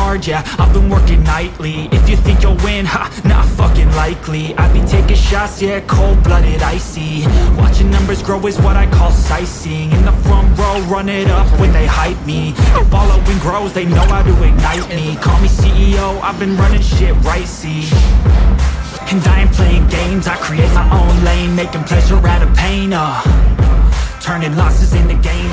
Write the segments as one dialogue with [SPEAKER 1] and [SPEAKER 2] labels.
[SPEAKER 1] hard, yeah, I've been working nightly. If you think you'll win, ha, not fucking likely. I be taking shots, yeah, cold-blooded, icy. Watching numbers grow is what I call sightseeing. In the front row, run it up when they hype me. The following grows, they know how to ignite me. Call me CEO, I've been running shit right, see. And I ain't playing games, I create my own lane, making pleasure out of pain, turning losses into gains.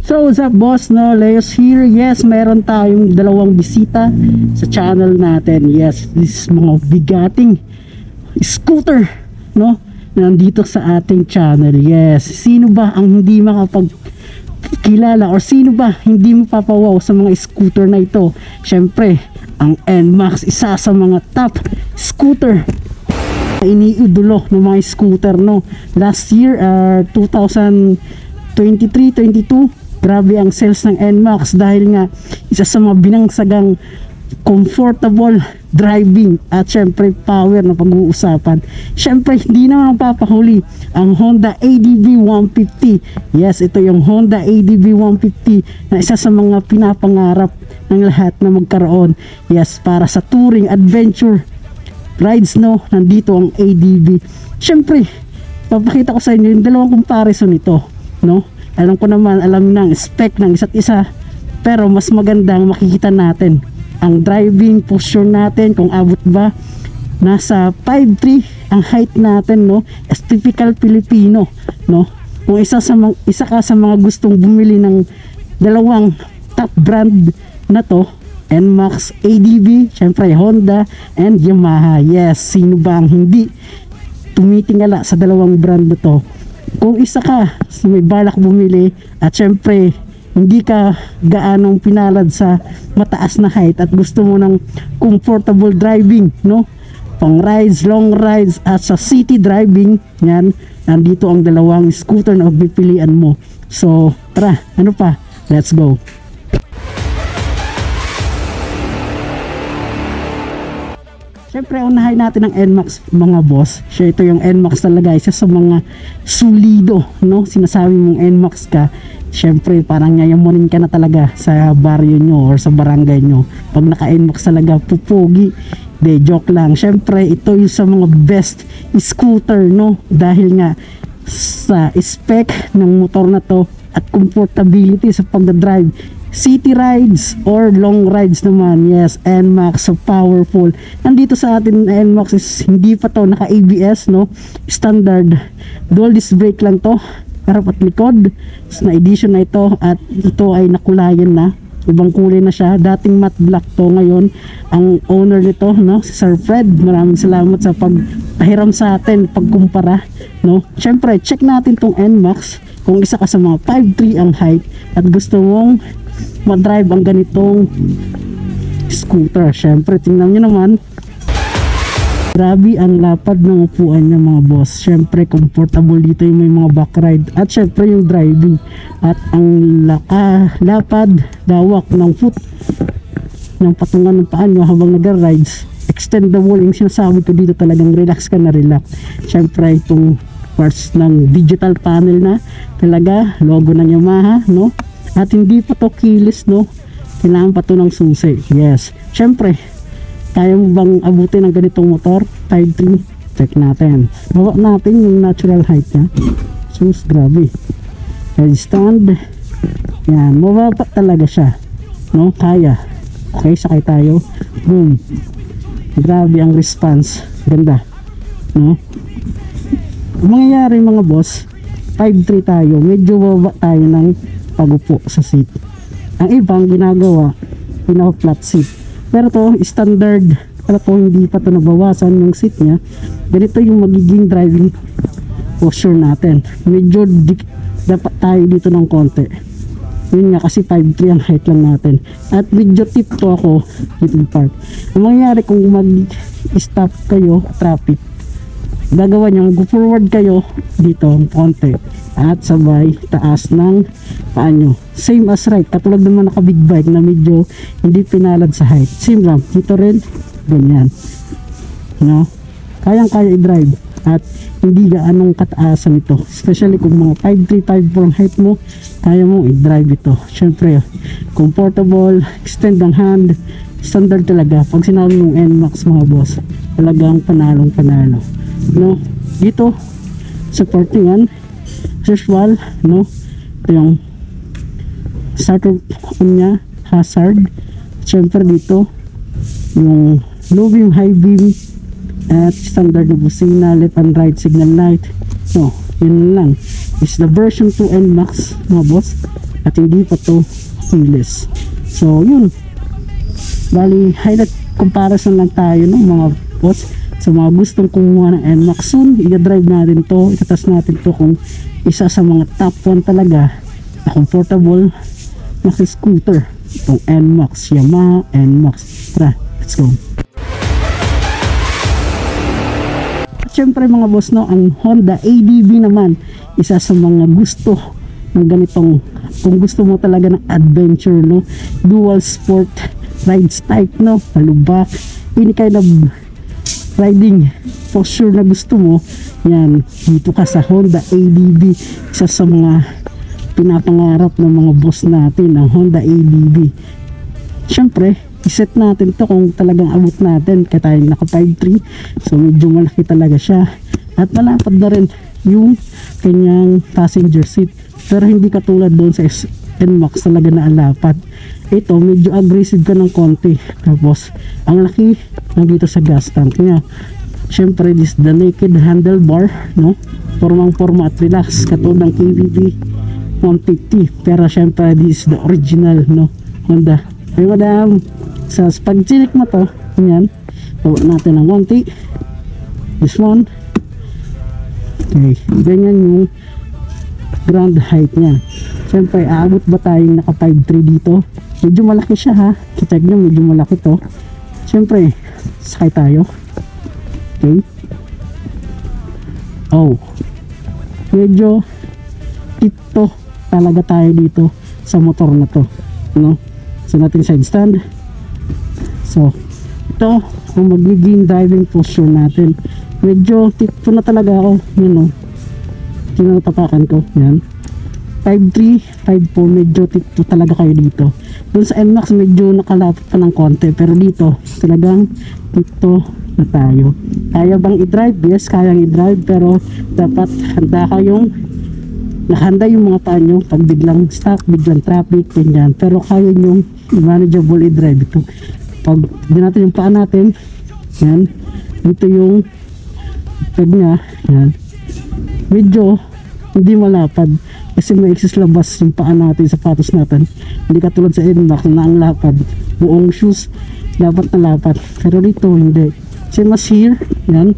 [SPEAKER 2] So what's up boss, no? Leos here. Yes, meron tayong dalawang bisita sa channel natin. Yes, this is mga bigating scooter, no? Nandito sa ating channel. Yes, sino ba ang hindi makapagkilala or sino ba hindi mapapawaw sa mga scooter na ito? Syempre, ang NMAX, isa sa mga top scooter iniidolo ng mga scooter, no? Last year, 2023-22, grabe ang sales ng NMAX dahil nga isa sa mga binangsagang comfortable driving at syempre power na pag-uusapan. Syempre hindi naman papahuli ang Honda ADV 150. Yes, ito yung Honda ADV 150 na isa sa mga pinapangarap ng lahat na magkaroon. Yes, para sa touring adventure rides, no? Nandito ang ADV. Syempre papakita ko sa inyo yung dalawang comparison nito, no? Alam ko naman, alam ng spec ng isa't isa, pero mas magandang makikita natin ang driving posture natin, kung abot ba. Nasa 5'3" ang height natin, no? As typical Filipino, no? Kung isa ka sa mga gustong bumili ng dalawang top brand na to, NMAX, ADV, syempre Honda and Yamaha. Yes, sino ba ang hindi tumitingala sa dalawang brand na to? Kung isa ka sa may balak bumili at syempre hindi ka gaanong pinalad sa mataas na height at gusto mo ng comfortable driving, no? Pang rides, long rides at sa city driving, yan, nandito ang dalawang scooter na pipilian mo. So tara, ano pa? Let's go. Siyempre, unahin natin ang NMAX, mga boss. Siya, ito yung NMAX talaga, isa sa mga sulido, no? Sinasabi mong NMAX ka, siyempre parang yayamunin ka na talaga sa baryo nyo or sa barangay nyo. Pag naka NMAX talaga, pupugi. De, joke lang. Siyempre, ito yung sa mga best scooter, no? Dahil nga sa spec ng motor na to at comfortability sa pagdadrive, city rides or long rides naman, yes, NMAX, so powerful. Nandito sa atin NMAX is hindi pa to naka ABS, no? Standard dual disc brake lang to, harap at likod. Na edition na ito at ito ay nakulayan na, ibang kulay na siya. Dating matte black to, ngayon ang owner nito, no, si Sir Fred, maraming salamat sa pagpahiram sa atin, pagkumpara, no? Syempre check natin tong NMAX. Kung isa ka sa mga 5'3" ang height at gusto mong mag-drive ang ganitong scooter, syempre tingnan nyo naman, grabe ang lapad ng upuan niya, mga boss. Syempre comfortable dito yung may mga back ride at syempre yung driving at ang lapad, dawak ng foot, ng patungan ng paan nyo habang nag-rides. Extendable yung sinasabi ko dito, talagang relax ka na relax. Syempre itong parts ng digital panel na talaga, logo ng Yamaha, no? At hindi pa to keyless, no? Kailangan pa to ng susi. Yes, syempre kaya mo bang abutin ng ganitong motor? 5'3", check natin. Bawa natin yung natural height niya. Sus, grabe. Headstand, yan, mababa talaga siya, no? Kaya. Okay, sakay tayo. Boom. Grabe ang response, ganda, no? Ang mangyayari, mga boss, 5'3" tayo, medyo baba tayo ng pagupo sa seat. Ang ibang ginagawa, pinaka-flat seat. Pero to, standard. Pero to, hindi pa to nabawasan yung seat niya. Ganito yung magiging driving posture natin. Medyo dapat tayo dito ng konti. Yun nga, kasi 5'3" ang height lang natin. At medyo tip to ako dito part. Ang mangyayari kung mag-stop kayo traffic, gagawa nyo, go forward kayo dito konti at sabay taas ng paa nyo, same as right, katulad naman naka big bike na medyo hindi pinalad sa height, same lang dito rin, ganyan, no? Kayang kaya i-drive at hindi gaanong kataasan ito, especially kung mga 5'3", 5'4" ang height mo, kaya mo i-drive ito. Syempre comfortable, extend ang hand, standard talaga. Pag sinabi mong NMAX mga boss, talagang panalong panalo, no? Dito supporting usual, no? Ito yung starter niya, hazard. Syempre dito yung low beam, high beam at standard na busina, left and right signal light. So yun lang, is the version 2 NMAX mga boss, at hindi pa to keyless. So yun, bali highlight comparison lang tayo ng mga boss. Sa mga gustong kumuha ng NMAX soon, i-drive natin to, itatas natin to kung isa sa mga top 1 talaga na comfortable na scooter, itong NMAX, Yamaha NMAX. Tara, let's go. At syempre mga boss, no, ang Honda ADV naman, isa sa mga gusto ng ganitong, kung gusto mo talaga ng adventure, no, dual sport rides type, no, palubak, any kind of riding posture na gusto mo, yan, dito ka sa Honda ADV. Isa sa mga pinapangarap ng mga boss natin, ang Honda ADV. Syempre iset natin to kung talagang abot natin, kaya tayo naka 5'3", so medyo malaki talaga siya, at malapad na rin yung kanyang passenger seat, pero hindi katulad doon sa NMAX talaga na alapad. Ito medyo aggressive ka ng konti, tapos ang laki na dito sa gas tank niya. Syempre this the naked handlebar, no, formang forma at relax katulad ng KBB 150, pero syempre this is the original, no, Honda. Ay madam, sa pag chinik mo to, yan, bawa natin ng konti, this one, okay, ganyan yung ground height niya. Syempre aabot ba tayong naka 5'3" dito? Medyo malaki siya ha, check nyo, medyo malaki to. Syempre sakay tayo, okay. Oh, medyo ito talaga tayo dito sa motor na to, no? So natin side stand, so ito kung magiging driving posture natin, medyo tipo na talaga ako, yun, no? Tinatapakan ko, yan 5'3", 5'4", medyo tipo talaga kayo dito. Doon sa NMAX medyo nakalapit pa ng konti, pero dito talagang tipo na tayo. Kaya bang i-drive? Yes, kayang i-drive, pero dapat handa kayong nakahanda yung mga paa nyo pag biglang stop, biglang traffic, ganyan. Pero kaya nyo manageable i-drive ito. Pag di natin yung paa natin, yan, ito yung peg nya, yan, medyo hindi malapad kasi may excess labas yung paa natin, sapatos natin. Hindi katulad sa NMAX na ang lapad, buong shoes dapat na lapad, pero dito hindi. Same as here, yan,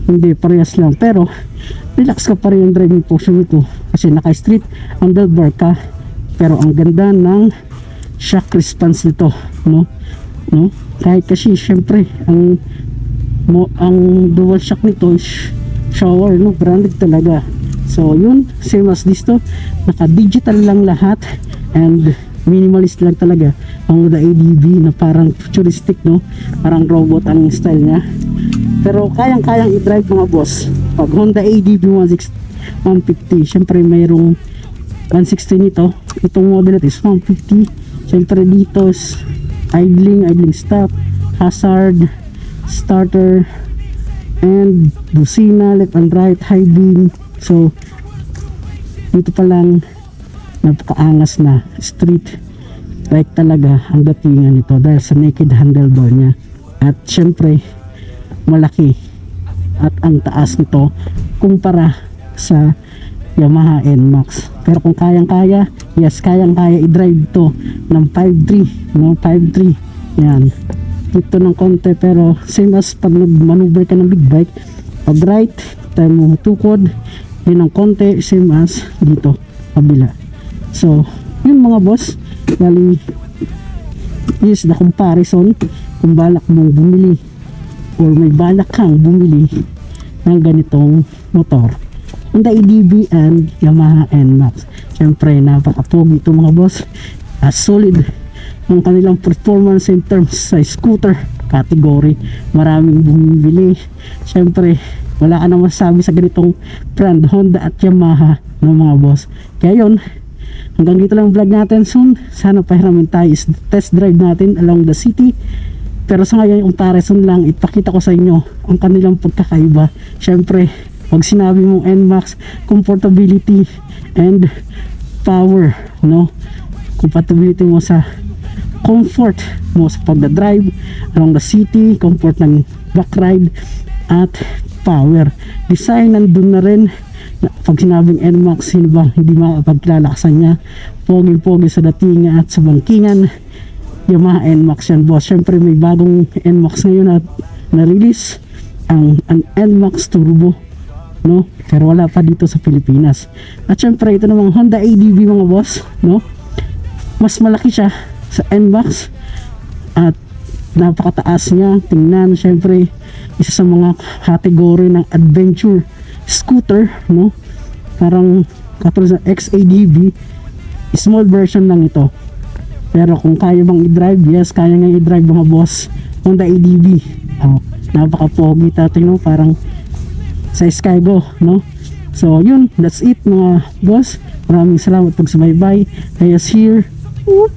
[SPEAKER 2] hindi, parehas lang, pero relax ka pa rin yung driving posture nito kasi naka street handlebar ka, pero ang ganda ng shock response nito, no? Kahit kasi syempre ang dual shock nito is shower, no, branded talaga. So yun, same as this to, naka digital lang lahat and minimalist lang talaga ang Honda ADV na parang futuristic, no, parang robot ang style niya, pero kayang i-drive mga boss. Pag Honda ADV 150, syempre mayroong 160 nito, itong model natin is 150. syempre dito is idling stop, hazard, starter, and busina, left and right, high beam. So dito pa lang napakaangas na street like talaga ang datingan nito dahil sa naked handlebar niya, at syempre malaki at ang taas nito kumpara sa Yamaha NMAX. Pero kung kayang-kaya, yes, kayang-kaya i-drive to ng 5'3", no, 5'3", yan, dito ng konti, pero same as pag nag-maneuver ka ng big bike, pag right tayo mo tukod, yun ng konti, same as dito kabila. So yun mga boss, bali is the comparison kung balak mong bumili or may balak kang bumili ng ganitong motor, Honda EDV and Yamaha NMAX. Siyempre napaka-pogi ito mga boss, solid ang kanilang performance in terms sa scooter category. Maraming bumibili. Siyempre wala ka na masasabi sa ganitong brand Honda at Yamaha ng mga boss. Kaya yun, hanggang dito lang vlog natin. Soon sana pahiramin tayo, test drive natin along the city. Pero sa ngayon, yung comparison lang, ipakita ko sa inyo ang kanilang pagkakaiba. Siyempre, pag sinabi mong NMAX, comfortability and power, no? Compatibility mo sa comfort mo sa pagdadrive along the city, comfort ng back ride, at power. Design, nandun na rin. Pag sinabing NMAX, sino ba hindi makapagkilala sa niya? Pogi-pogi sa datinga at sa bangkingan. Yamaha NMAX yan boss. Syempre may bagong NMAX ngayon at na-release ang NMAX Turbo, no? Pero wala pa dito sa Pilipinas. At syempre ito namang Honda ADV mga boss, no? Mas malaki siya sa NMAX at napakataas niya tingnan. Syempre isa sa mga kategory ng adventure scooter, no? Parang katulad sa XADV, small version lang ito. Pero kung kaya bang i-drive, yes, kaya nga i-drive mga boss. Honda ADV, napaka-pogi tayo, no? Parang sa Skygo, no? So yun, that's it mga boss. Maraming salamat pag sumaybay. Kayas here. Whoop.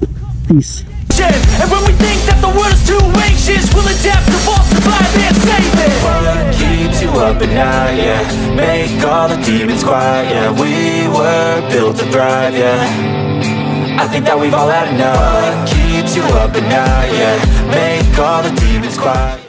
[SPEAKER 2] Peace.
[SPEAKER 1] And when we think that the world is too anxious, we'll adapt, evolve, survive, and save it. What keeps you up at night, yeah? Make all the demons quiet, yeah. We were built to thrive, yeah. I think that we've all had enough. What keeps you up at night, yeah? Make all the demons quiet.